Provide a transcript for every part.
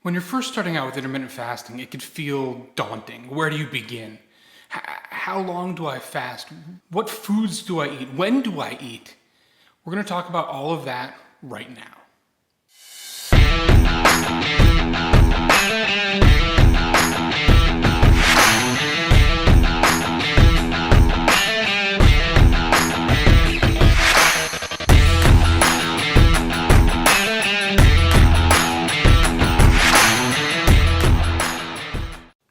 When you're first starting out with intermittent fasting, it could feel daunting. Where do you begin? How long do I fast? What foods do I eat? When do I eat? We're going to talk about all of that right now.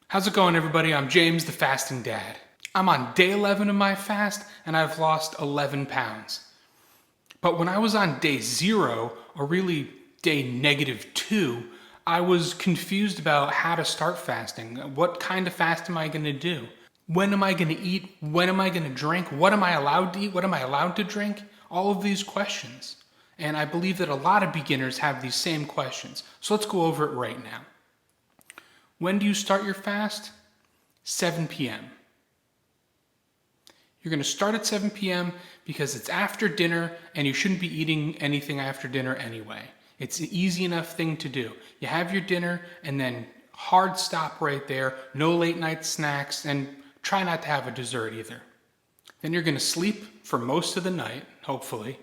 How's it going, everybody? I'm James, the Fasting Dad. I'm on day 11 of my fast, and I've lost 11 pounds. But when I was on day 0, or really day -2, I was confused about how to start fasting. What kind of fast am I going to do? When am I going to eat? When am I going to drink? What am I allowed to eat? What am I allowed to drink? All of these questions. And I believe that a lot of beginners have these same questions. So let's go over it right now. When do you start your fast? 7 p.m. You're going to start at 7 p.m. because it's after dinner and you shouldn't be eating anything after dinner anyway. It's an easy enough thing to do. You have your dinner and then hard stop right there, no late night snacks, and try not to have a dessert either. Then you're going to sleep for most of the night, hopefully.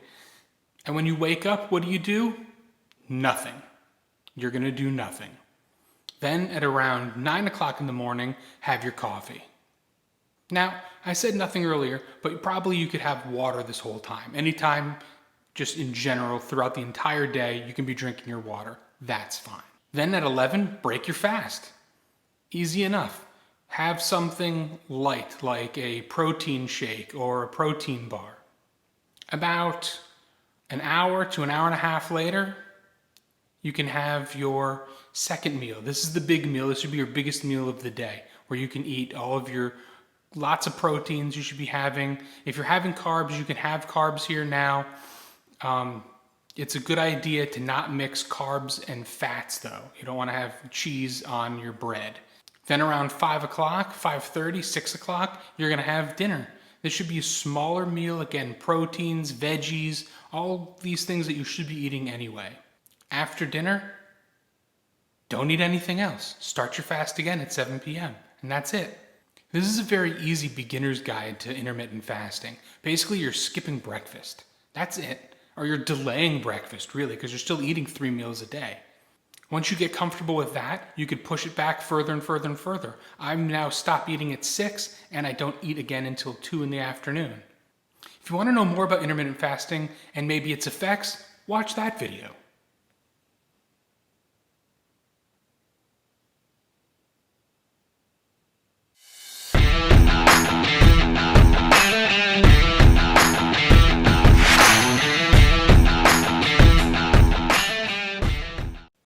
And when you wake up, what do? Nothing. You're going to do nothing. Then at around 9 o'clock in the morning, have your coffee. Now, I said nothing earlier, but probably you could have water this whole time. Anytime, just in general, throughout the entire day, you can be drinking your water. That's fine. Then at 11, break your fast. Easy enough. Have something light, like a protein shake or a protein bar. About an hour to an hour and a half later, you can have your second meal. This is the big meal. This should be your biggest meal of the day, where you can eat all of your lots of proteins you should be having. If you're having carbs, you can have carbs here now. It's a good idea to not mix carbs and fats, though. You don't want to have cheese on your bread. Then around 5 o'clock, 5:30, 6 o'clock, you're going to have dinner. This should be a smaller meal. Again, proteins, veggies, all these things that you should be eating anyway. After dinner, don't eat anything else. Start your fast again at 7 p.m. and that's it. This is a very easy beginner's guide to intermittent fasting. Basically, you're skipping breakfast. That's it. Or you're delaying breakfast, really, because you're still eating 3 meals a day. Once you get comfortable with that, you could push it back further and further and further. I'm now stop eating at 6, and I don't eat again until 2 in the afternoon. If you want to know more about intermittent fasting and maybe its effects, watch that video.